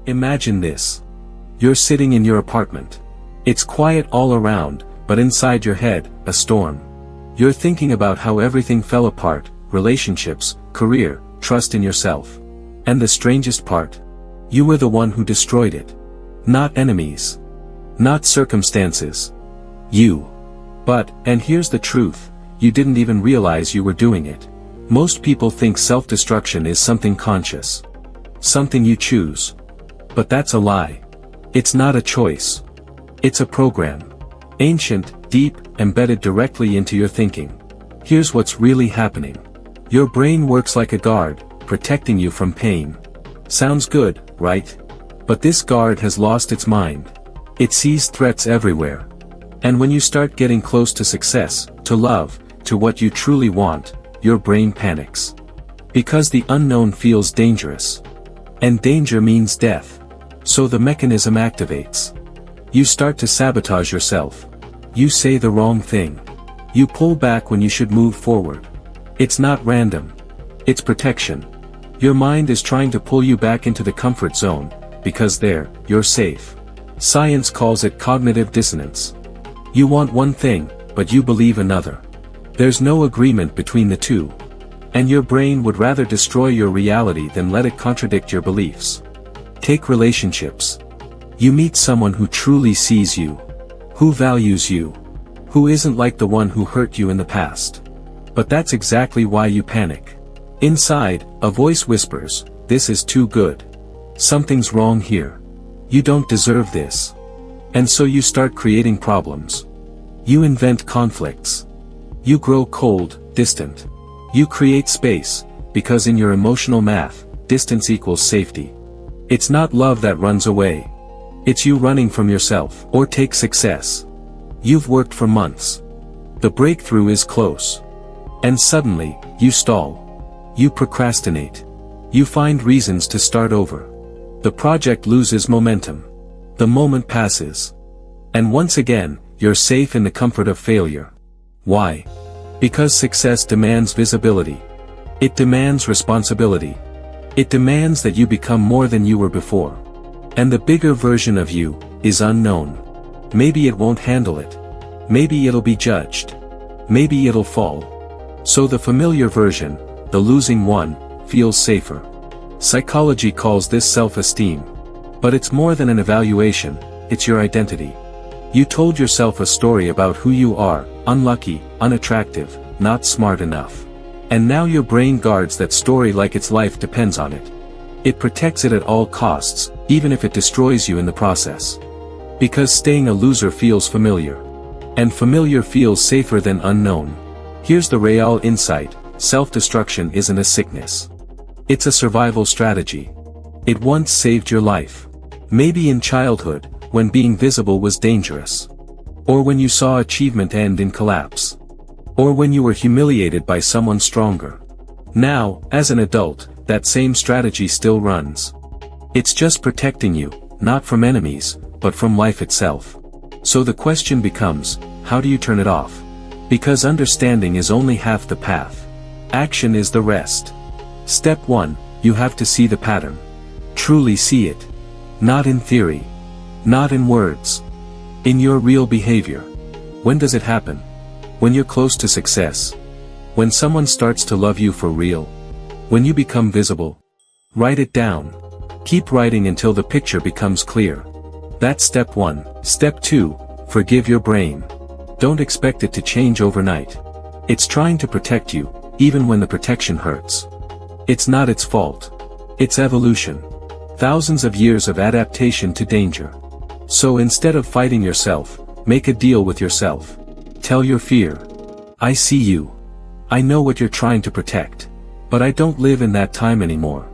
Imagine this. You're sitting in your apartment. It's quiet all around, but inside your head, a storm. You're thinking about how everything fell apart, relationships, career, trust in yourself. And the strangest part? You were the one who destroyed it. Not enemies. Not circumstances. You. But, and here's the truth, you didn't even realize you were doing it. Most people think self-destruction is something conscious. Something you choose. But that's a lie. It's not a choice. It's a program. Ancient, deep, embedded directly into your thinking. Here's what's really happening. Your brain works like a guard, protecting you from pain. Sounds good, right? But this guard has lost its mind. It sees threats everywhere. And when you start getting close to success, to love, to what you truly want, your brain panics. Because the unknown feels dangerous. And danger means death. So the mechanism activates. You start to sabotage yourself. You say the wrong thing. You pull back when you should move forward. It's not random. It's protection. Your mind is trying to pull you back into the comfort zone, because there, you're safe. Science calls it cognitive dissonance. You want one thing, but you believe another. There's no agreement between the two. And your brain would rather destroy your reality than let it contradict your beliefs. Take relationships. You meet someone who truly sees you. Who values you. Who isn't like the one who hurt you in the past. But that's exactly why you panic. Inside, a voice whispers, "This is too good. Something's wrong here. You don't deserve this." And so you start creating problems. You invent conflicts. You grow cold, distant. You create space, because in your emotional math, distance equals safety. It's not love that runs away. It's you running from yourself. Or take success. You've worked for months. The breakthrough is close. And suddenly, you stall. You procrastinate. You find reasons to start over. The project loses momentum. The moment passes. And once again, you're safe in the comfort of failure. Why? Because success demands visibility. It demands responsibility. It demands that you become more than you were before. And the bigger version of you is unknown. Maybe it won't handle it. Maybe it'll be judged. Maybe it'll fall. So the familiar version, the losing one, feels safer. Psychology calls this self-esteem. But it's more than an evaluation, it's your identity. You told yourself a story about who you are, unlucky, unattractive, not smart enough. And now your brain guards that story like its life depends on it. It protects it at all costs, even if it destroys you in the process. Because staying a loser feels familiar. And familiar feels safer than unknown. Here's the real insight, self-destruction isn't a sickness. It's a survival strategy. It once saved your life. Maybe in childhood, when being visible was dangerous. Or when you saw achievement end in collapse. Or when you were humiliated by someone stronger. Now, as an adult, that same strategy still runs. It's just protecting you, not from enemies, but from life itself. So the question becomes, how do you turn it off? Because understanding is only half the path. Action is the rest. Step 1, you have to see the pattern. Truly see it. Not in theory. Not in words. In your real behavior. When does it happen? When you're close to success. When someone starts to love you for real. When you become visible. Write it down. Keep writing until the picture becomes clear. That's step 1. Step 2, forgive your brain. Don't expect it to change overnight. It's trying to protect you, even when the protection hurts. It's not its fault. It's evolution. Thousands of years of adaptation to danger. So instead of fighting yourself, make a deal with yourself. Tell your fear. I see you. I know what you're trying to protect. But I don't live in that time anymore.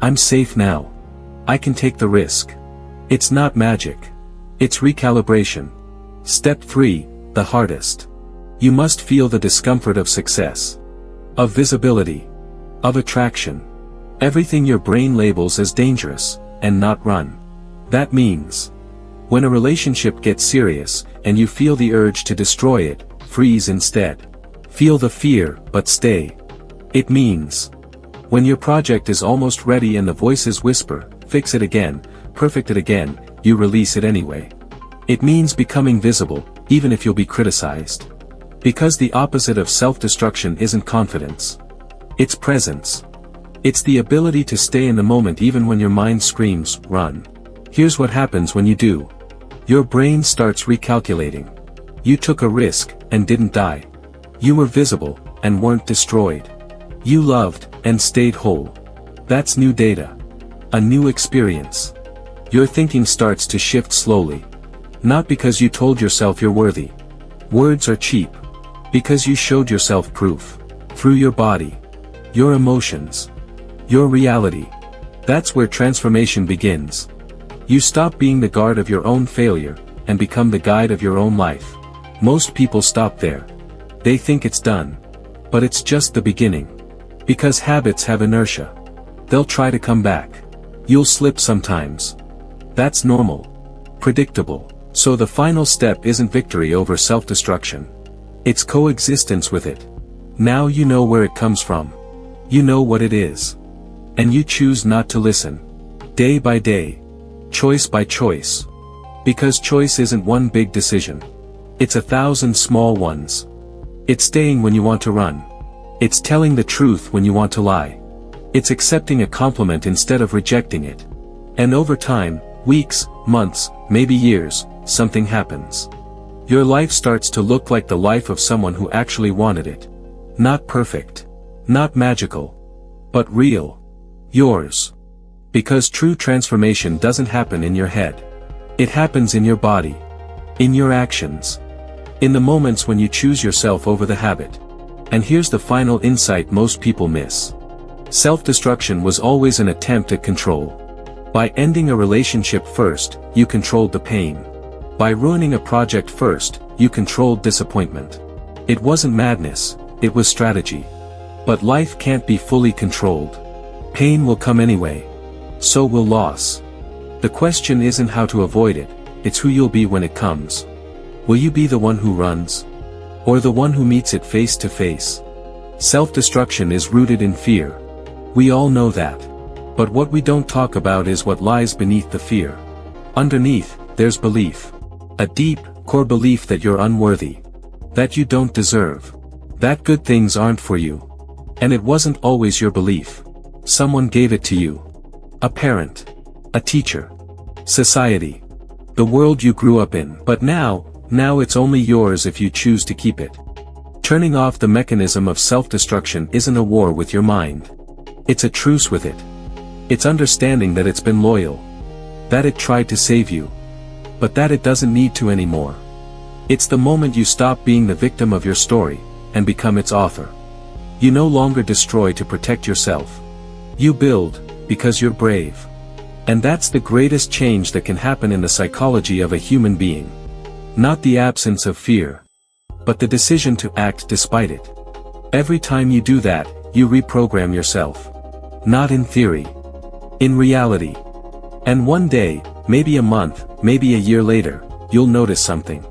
I'm safe now. I can take the risk. It's not magic. It's recalibration. Step 3, the hardest. You must feel the discomfort of success. Of visibility. Of attraction. Everything your brain labels as dangerous, and not run. That means, when a relationship gets serious, and you feel the urge to destroy it, freeze instead. Feel the fear, but stay. It means, when your project is almost ready and the voices whisper, fix it again, perfect it again, you release it anyway. It means becoming visible, even if you'll be criticized. Because the opposite of self-destruction isn't confidence. It's presence. It's the ability to stay in the moment even when your mind screams, run. Here's what happens when you do. Your brain starts recalculating. You took a risk, and didn't die. You were visible, and weren't destroyed. You loved, and stayed whole. That's new data. A new experience. Your thinking starts to shift slowly. Not because you told yourself you're worthy. Words are cheap. Because you showed yourself proof. Through your body. Your emotions. Your reality. That's where transformation begins. You stop being the guard of your own failure, and become the guide of your own life. Most people stop there. They think it's done. But it's just the beginning. Because habits have inertia. They'll try to come back. You'll slip sometimes. That's normal. Predictable. So the final step isn't victory over self-destruction. It's coexistence with it. Now you know where it comes from. You know what it is. And you choose not to listen. Day by day. Choice by choice. Because choice isn't one big decision. It's 1,000 small ones. It's staying when you want to run. It's telling the truth when you want to lie. It's accepting a compliment instead of rejecting it. And over time, weeks, months, maybe years, something happens. Your life starts to look like the life of someone who actually wanted it. Not perfect. Not magical. But real. Yours. Because true transformation doesn't happen in your head. It happens in your body. In your actions. In the moments when you choose yourself over the habit. And here's the final insight most people miss. Self-destruction was always an attempt at control. By ending a relationship first, you controlled the pain. By ruining a project first, you controlled disappointment. It wasn't madness, it was strategy. But life can't be fully controlled. Pain will come anyway. So will loss. The question isn't how to avoid it, it's who you'll be when it comes. Will you be the one who runs? Or the one who meets it face to face? Self-destruction is rooted in fear. We all know that. But what we don't talk about is what lies beneath the fear. Underneath, there's belief. A deep, core belief that you're unworthy. That you don't deserve. That good things aren't for you. And it wasn't always your belief. Someone gave it to you. A parent. A teacher. Society. The world you grew up in. But now it's only yours if you choose to keep it. Turning off the mechanism of self-destruction isn't a war with your mind. It's a truce with it. It's understanding that it's been loyal. That it tried to save you. But that it doesn't need to anymore. It's the moment you stop being the victim of your story, and become its author. You no longer destroy to protect yourself. You build, because you're brave. And that's the greatest change that can happen in the psychology of a human being. Not the absence of fear. But the decision to act despite it. Every time you do that, you reprogram yourself. Not in theory. In reality. And one day, maybe a month, maybe a year later, you'll notice something.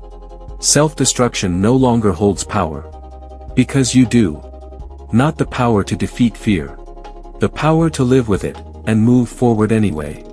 Self-destruction no longer holds power. Because you do. Not the power to defeat fear. The power to live with it, and move forward anyway.